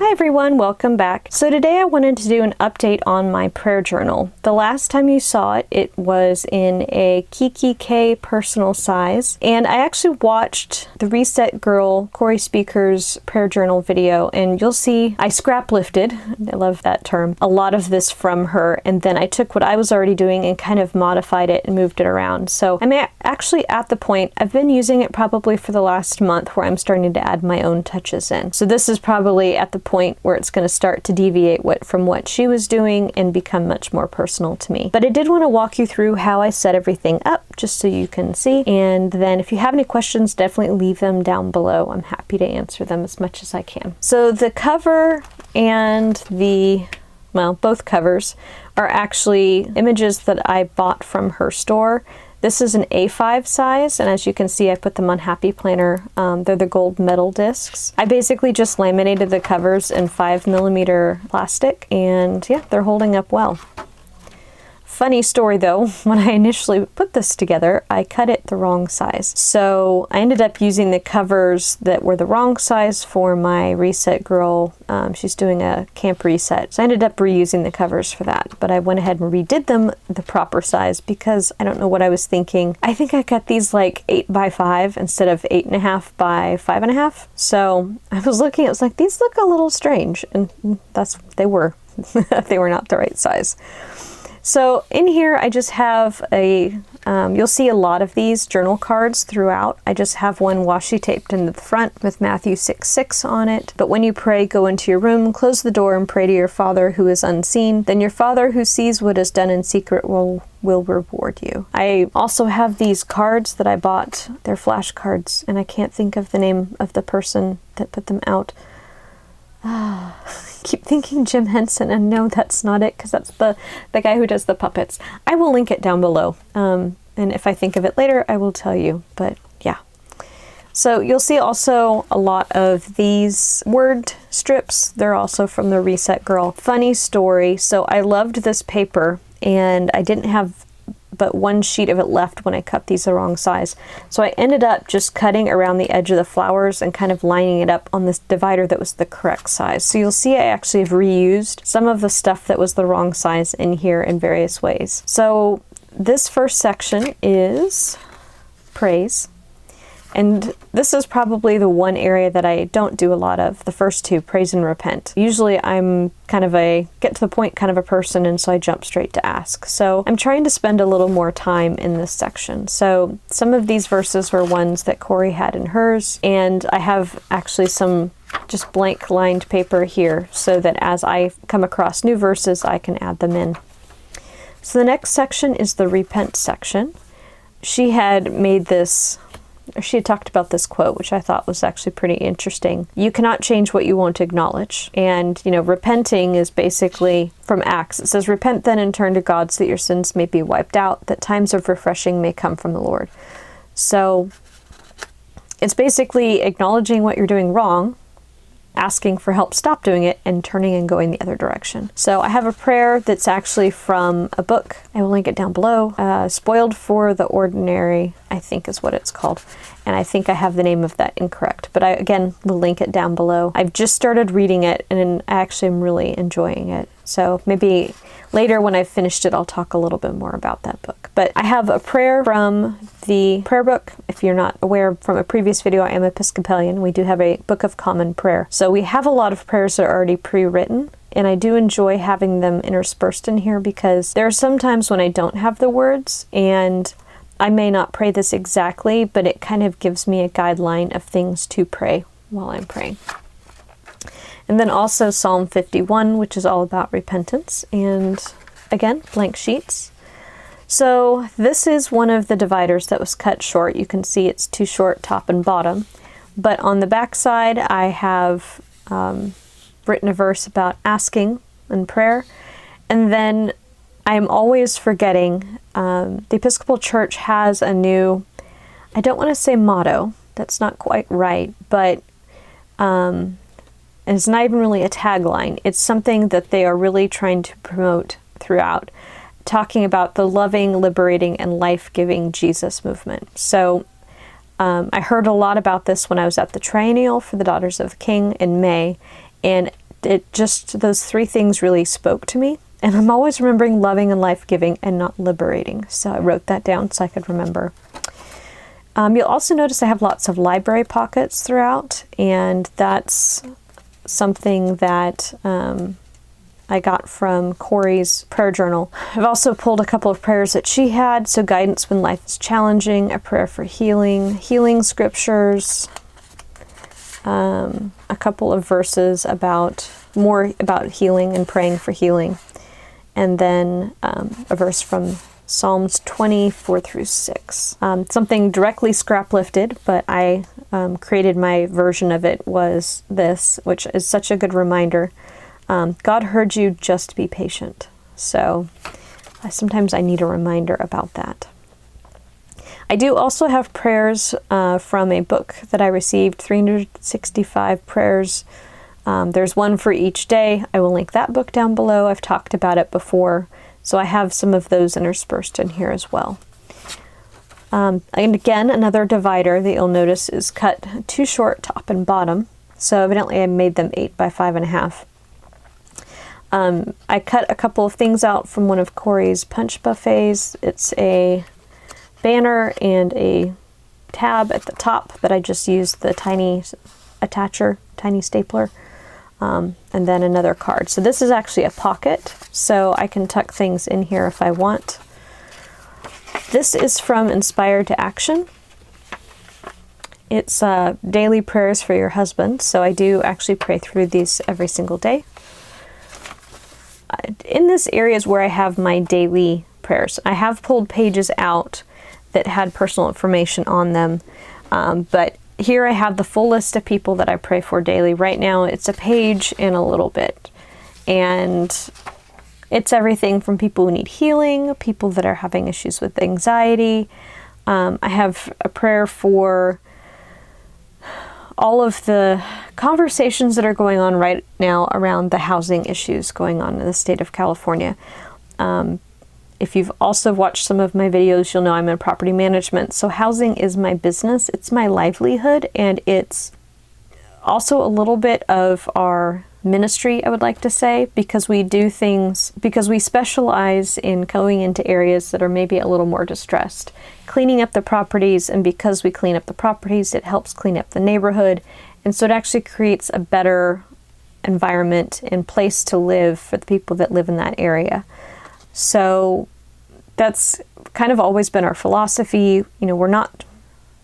Hi everyone, welcome back. So today I wanted to do an update on my prayer journal. The last time you saw it, it was in a Kiki K personal size, and I actually watched the Reset Girl Corey Speaker's prayer journal video, and you'll see I scrap lifted, I love that term, a lot of this from her, and then I took what I was already doing and kind of modified it and moved it around. So I'm actually at the point, I've been using it probably for the last month where I'm starting to add my own touches in. So this is probably at the point where it's going to start to deviate from what she was doing and become much more personal to me. But I did want to walk you through how I set everything up just so you can see. And then if you have any questions, definitely leave them down below. I'm happy to answer them as much as I can. So the cover and both covers are actually images that I bought from her store. This is an A5 size, and as you can see, I put them on Happy Planner. They're the gold metal discs. I basically just laminated the covers in 5mm plastic, and yeah, they're holding up well. Funny story though, when I initially put this together, I cut it the wrong size. So I ended up using the covers that were the wrong size for my Reset Girl. She's doing a camp reset. So I ended up reusing the covers for that, but I went ahead and redid them the proper size because I don't know what I was thinking. I think I cut these like 8x5 instead of 8.5 by 5.5. So I was looking, it was like, these look a little strange, and they were. They were not the right size. So in here I just have you'll see a lot of these journal cards throughout. I just have one washi taped into the front with Matthew 6:6 on it. But when you pray, go into your room, close the door, and pray to your Father who is unseen. Then your Father who sees what is done in secret will reward you. I also have these cards that I bought. They're flashcards, and I can't think of the name of the person that put them out. Keep thinking Jim Henson, and no, that's not it, because that's the guy who does the puppets. I will link it down below, and if I think of it later, I will tell you, but yeah. So you'll see also a lot of these word strips. They're also from the Reset Girl. Funny story, so I loved this paper, and I didn't have but one sheet of it left when I cut these the wrong size. So I ended up just cutting around the edge of the flowers and kind of lining it up on this divider that was the correct size. So you'll see I actually have reused some of the stuff that was the wrong size in here in various ways. So this first section is praise. And this is probably the one area that I don't do a lot of, the first two, praise and repent. Usually I'm kind of a get to the point kind of a person, and so I jump straight to ask. So I'm trying to spend a little more time in this section. So some of these verses were ones that Corey had in hers, and I have actually some just blank lined paper here so that as I come across new verses, I can add them in. So the next section is the repent section. She had made this, she had talked about this quote, which I thought was actually pretty interesting. You cannot change what you won't acknowledge. And, repenting is basically from Acts. It says, repent then and turn to God so that your sins may be wiped out, that times of refreshing may come from the Lord. So it's basically acknowledging what you're doing wrong, asking for help, stop doing it, and turning and going the other direction. So I have a prayer that's actually from a book. I will link it down below. Spoiled for the Ordinary, I think is what it's called. And I think I have the name of that incorrect, but I, again, will link it down below. I've just started reading it, and I actually am really enjoying it. So maybe later when I've finished it, I'll talk a little bit more about that book. But I have a prayer from the prayer book. If you're not aware from a previous video, I am Episcopalian. We do have a Book of Common Prayer. So we have a lot of prayers that are already pre-written, and I do enjoy having them interspersed in here because there are some times when I don't have the words, and I may not pray this exactly, but it kind of gives me a guideline of things to pray while I'm praying. And then also Psalm 51, which is all about repentance, and again, blank sheets. So this is one of the dividers that was cut short. You can see it's too short top and bottom, but on the back side I have written a verse about asking in prayer, and then I'm always forgetting, the Episcopal Church has a new, I don't want to say motto, that's not quite right, but it's not even really a tagline. It's something that they are really trying to promote throughout, talking about the loving, liberating, and life-giving Jesus movement. So I heard a lot about this when I was at the Triennial for the Daughters of the King in May, and it just, those three things really spoke to me. And I'm always remembering loving and life-giving and not liberating. So I wrote that down so I could remember. You'll also notice I have lots of library pockets throughout, and that's something that I got from Corey's prayer journal. I've also pulled a couple of prayers that she had. So guidance when life is challenging, a prayer for healing, healing scriptures, a couple of verses more about healing and praying for healing, and then a verse from Psalms 24 through 6. Something directly scrap lifted, but I created my version of it, was this, which is such a good reminder. God heard you, just be patient. So sometimes I need a reminder about that. I do also have prayers from a book that I received, 365 prayers. There's one for each day. I will link that book down below. I've talked about it before. So I have some of those interspersed in here as well. And again, another divider that you'll notice is cut too short, top and bottom. So evidently I made them 8 by 5.5. I cut a couple of things out from one of Corey's punch buffets. It's a banner and a tab at the top that I just used the tiny attacher, tiny stapler. And then another card. So this is actually a pocket, so I can tuck things in here if I want. This is from Inspired to Action. It's daily prayers for your husband, so I do actually pray through these every single day. In this area is where I have my daily prayers. I have pulled pages out that had personal information on them, but here I have the full list of people that I pray for daily. Right now it's a page and a little bit. And it's everything from people who need healing, people that are having issues with anxiety. I have a prayer for all of the conversations that are going on right now around the housing issues going on in the state of California. If you've also watched some of my videos, you'll know I'm in property management. So housing is my business. It's my livelihood, and it's also a little bit of our ministry, I would like to say, because we do things, because we specialize in going into areas that are maybe a little more distressed, cleaning up the properties, and because we clean up the properties, it helps clean up the neighborhood. And so it actually creates a better environment and place to live for the people that live in that area. So that's kind of always been our philosophy. You know, we're not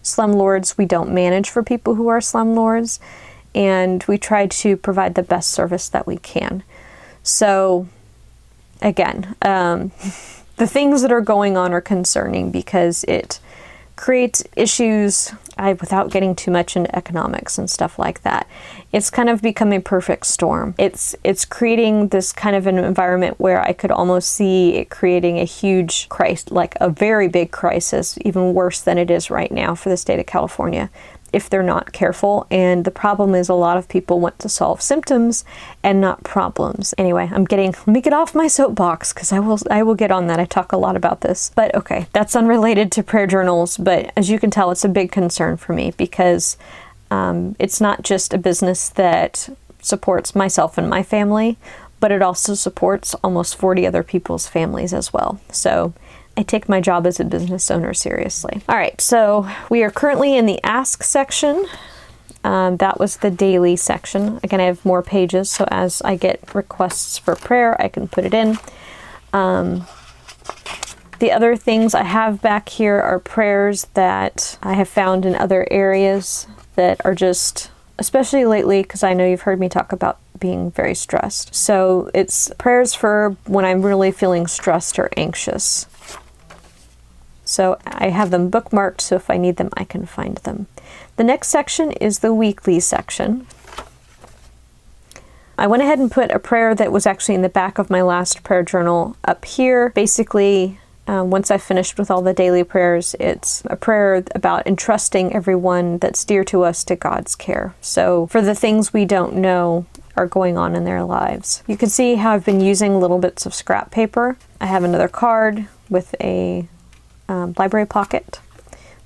slumlords. We don't manage for people who are slumlords, and we try to provide the best service that we can. So again, the things that are going on are concerning because it creates issues without getting too much into economics and stuff like that. It's kind of become a perfect storm. It's creating this kind of an environment where I could almost see it creating a huge crisis, like a very big crisis, even worse than it is right now for the state of California, if they're not careful. And the problem is a lot of people want to solve symptoms and not problems. Anyway, let me get off my soapbox because I will get on that. I talk a lot about this. But okay, that's unrelated to prayer journals, but as you can tell, it's a big concern for me because it's not just a business that supports myself and my family, but it also supports almost 40 other people's families as well. So I take my job as a business owner seriously. All right, so we are currently in the Ask section. That was the daily section. Again, I have more pages, so as I get requests for prayer, I can put it in. The other things I have back here are prayers that I have found in other areas that are just, especially lately, because I know you've heard me talk about being very stressed. So it's prayers for when I'm really feeling stressed or anxious. So I have them bookmarked, so if I need them, I can find them. The next section is the weekly section. I went ahead and put a prayer that was actually in the back of my last prayer journal up here. Basically, once I finished with all the daily prayers, it's a prayer about entrusting everyone that's dear to us to God's care. So for the things we don't know are going on in their lives. You can see how I've been using little bits of scrap paper. I have another card with a library pocket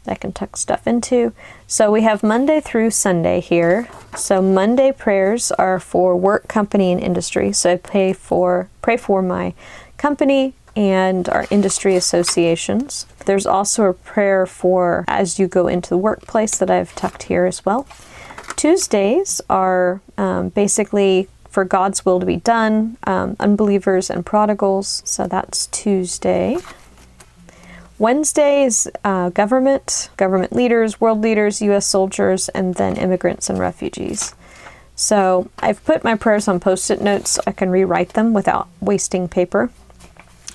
that I can tuck stuff into. So we have Monday through Sunday here. So Monday prayers are for work, company, and industry. So I pray for my company and our industry associations. There's also a prayer for as you go into the workplace that I've tucked here as well. Tuesdays are basically for God's will to be done, unbelievers and prodigals. So that's Tuesday. Wednesday is government leaders, world leaders, U.S. soldiers, and then immigrants and refugees. So I've put my prayers on Post-it notes so I can rewrite them without wasting paper,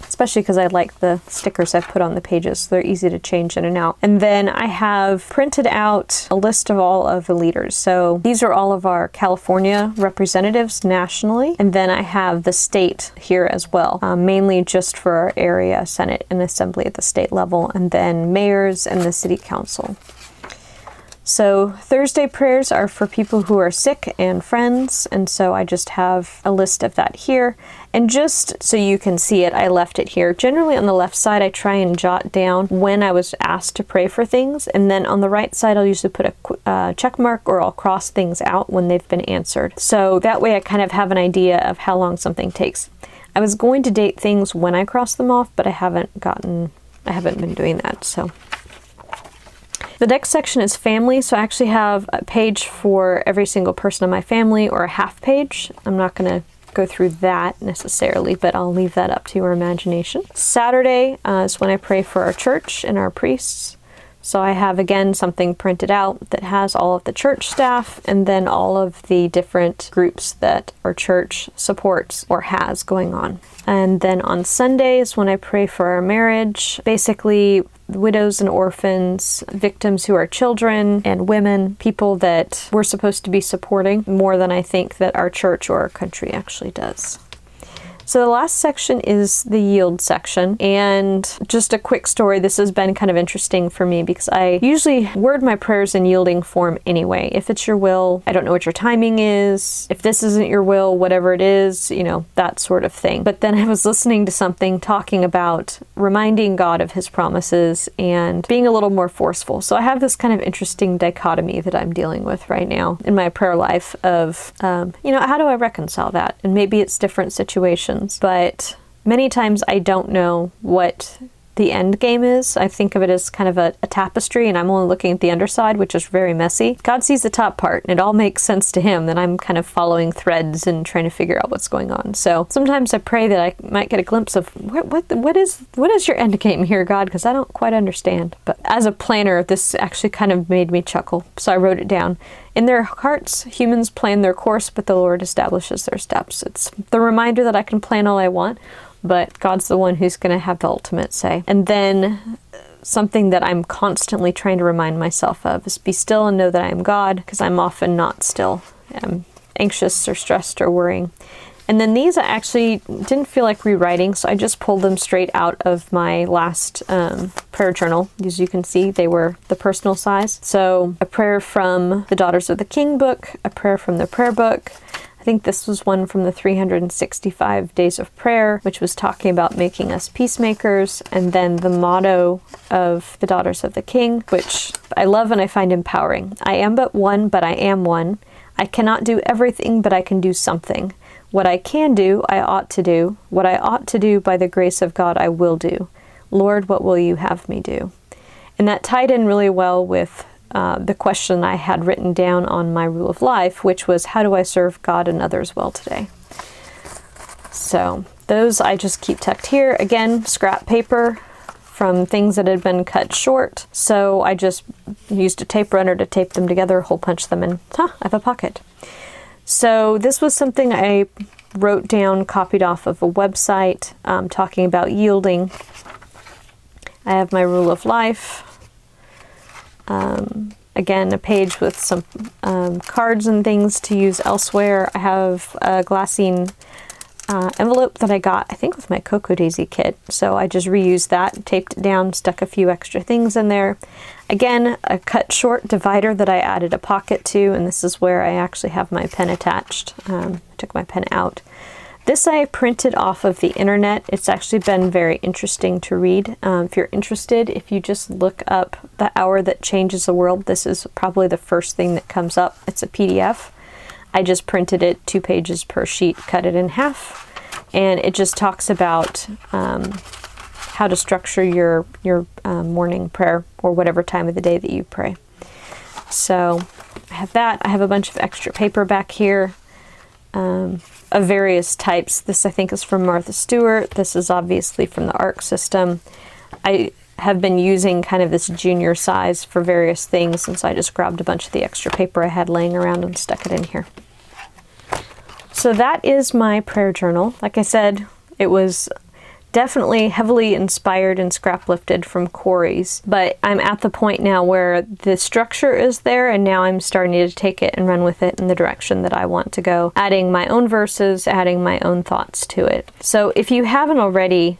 especially because I like the stickers I've put on the pages. They're easy to change in and out. And then I have printed out a list of all of the leaders. So these are all of our California representatives nationally. And then I have the state here as well, mainly just for our area Senate and Assembly at the state level, and then mayors and the city council. So Thursday prayers are for people who are sick and friends, and so I just have a list of that here. And just so you can see it, I left it here. Generally on the left side, I try and jot down when I was asked to pray for things, and then on the right side, I'll usually put a check mark or I'll cross things out when they've been answered. So that way I kind of have an idea of how long something takes. I was going to date things when I cross them off, but I haven't been doing that, so. The next section is family, so I actually have a page for every single person in my family, or a half page. I'm not going to go through that necessarily, but I'll leave that up to your imagination. Saturday is when I pray for our church and our priests. So I have, again, something printed out that has all of the church staff and then all of the different groups that our church supports or has going on. And then on Sundays, when I pray for our marriage, basically widows and orphans, victims who are children and women, people that we're supposed to be supporting more than I think that our church or our country actually does. So the last section is the yield section, and just a quick story. This has been kind of interesting for me because I usually word my prayers in yielding form anyway. If it's your will, I don't know what your timing is. If this isn't your will, whatever it is, that sort of thing. But then I was listening to something talking about reminding God of his promises and being a little more forceful. So I have this kind of interesting dichotomy that I'm dealing with right now in my prayer life of, how do I reconcile that? And maybe it's different situations. But many times I don't know what the end game is. I think of it as kind of a tapestry, and I'm only looking at the underside, which is very messy. God sees the top part, and it all makes sense to him. Then I'm kind of following threads and trying to figure out what's going on. So sometimes I pray that I might get a glimpse of what is your end game here, God, because I don't quite understand. But as a planner, this actually kind of made me chuckle, so I wrote it down. In their hearts, humans plan their course, but the Lord establishes their steps. It's the reminder that I can plan all I want, but God's the one who's going to have the ultimate say. And then something that I'm constantly trying to remind myself of is be still and know that I am God, because I'm often not still. I'm anxious or stressed or worrying. And then these I actually didn't feel like rewriting, so I just pulled them straight out of my last prayer journal. As you can see, they were the personal size. So a prayer from the Daughters of the King book, a prayer from the prayer book. I think this was one from the 365 Days of Prayer, which was talking about making us peacemakers, and then the motto of the Daughters of the King, which I love and I find empowering. I am but one, but I am one. I cannot do everything, but I can do something. What I can do, I ought to do. What I ought to do, by the grace of God, I will do. Lord, what will you have me do? And that tied in really well with the question I had written down on my rule of life, which was, how do I serve God and others well today? So those I just keep tucked here. Again, scrap paper from things that had been cut short. So I just used a tape runner to tape them together, hole punch them, and I have a pocket. So this was something I wrote down, copied off of a website, talking about yielding. I have my rule of life. Again, a page with some cards and things to use elsewhere. I have a glassine envelope that I got, I think, with my Cocoa Daisy kit. So I just reused that, taped it down, stuck a few extra things in there. Again, a cut short divider that I added a pocket to, and this is where I actually have my pen attached. I took my pen out. This I printed off of the internet. It's actually been very interesting to read. If you're interested, if you just look up The Hour That Changes the World, this is probably the first thing that comes up. It's a PDF. I just printed it 2 pages per sheet, cut it in half, and it just talks about how to structure your morning prayer or whatever time of the day that you pray. So I have that. I have a bunch of extra paper back here. Of various types. This I think is from Martha Stewart. This is obviously from the ARC system. I have been using kind of this junior size for various things, since I just grabbed a bunch of the extra paper I had laying around and stuck it in here. So that is my prayer journal. Like I said, it was definitely heavily inspired and scrap lifted from Corey's, but I'm at the point now where the structure is there, and now I'm starting to take it and run with it in the direction that I want to go, adding my own verses, adding my own thoughts to it. So if you haven't already,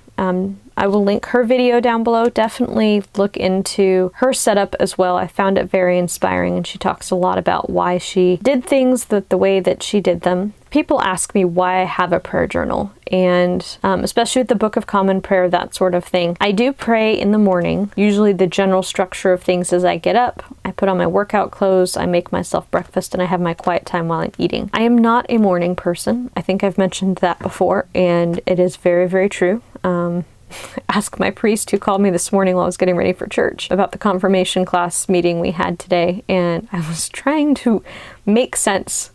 I will link her video down below. Definitely look into her setup as well. I found it very inspiring, and she talks a lot about why she did things the way that she did them. People ask me why I have a prayer journal, and especially with the Book of Common Prayer, that sort of thing. I do pray in the morning. Usually the general structure of things is I get up, I put on my workout clothes, I make myself breakfast, and I have my quiet time while I'm eating. I am not a morning person. I think I've mentioned that before, and it is very, very true. Ask my priest who called me this morning while I was getting ready for church about the confirmation class meeting we had today, and I was trying to make sense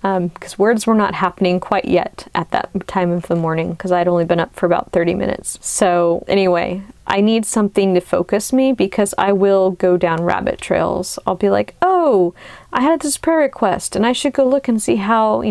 because words were not happening quite yet at that time of the morning, because I'd only been up for about 30 minutes. So anyway, I need something to focus me, because I will go down rabbit trails. I'll be like, oh, I had this prayer request and I should go look and see how,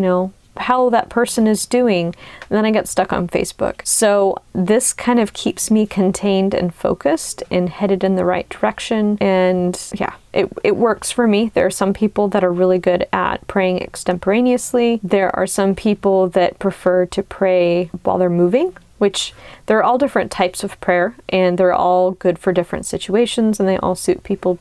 how that person is doing, and then I get stuck on Facebook. So this kind of keeps me contained and focused and headed in the right direction, and yeah, it works for me. There are some people that are really good at praying extemporaneously. There are some people that prefer to pray while they're moving, which they're all different types of prayer, and they're all good for different situations, and they all suit people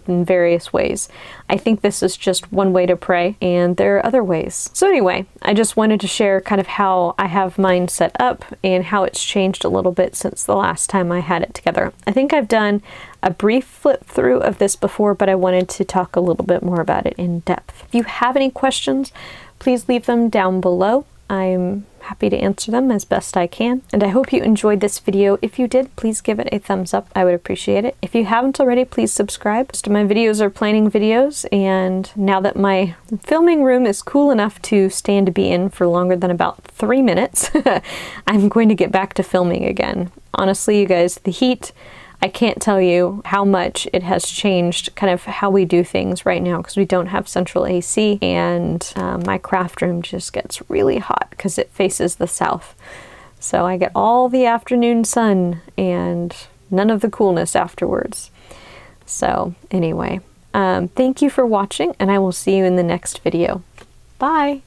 in various ways. I think this is just one way to pray, and there are other ways. So anyway, I just wanted to share kind of how I have mine set up and how it's changed a little bit since the last time I had it together. I think I've done a brief flip through of this before, but I wanted to talk a little bit more about it in depth. If you have any questions, please leave them down below. I'm happy to answer them as best I can, and I hope you enjoyed this video. If you did, please give it a thumbs up. I would appreciate it. If you haven't already, please subscribe. Most of my videos are planning videos, and now that my filming room is cool enough to stand to be in for longer than about 3 minutes, I'm going to get back to filming again. Honestly, you guys, the heat, I can't tell you how much it has changed kind of how we do things right now, because we don't have central AC, and my craft room just gets really hot because it faces the south. So I get all the afternoon sun and none of the coolness afterwards. So anyway, thank you for watching, and I will see you in the next video. Bye!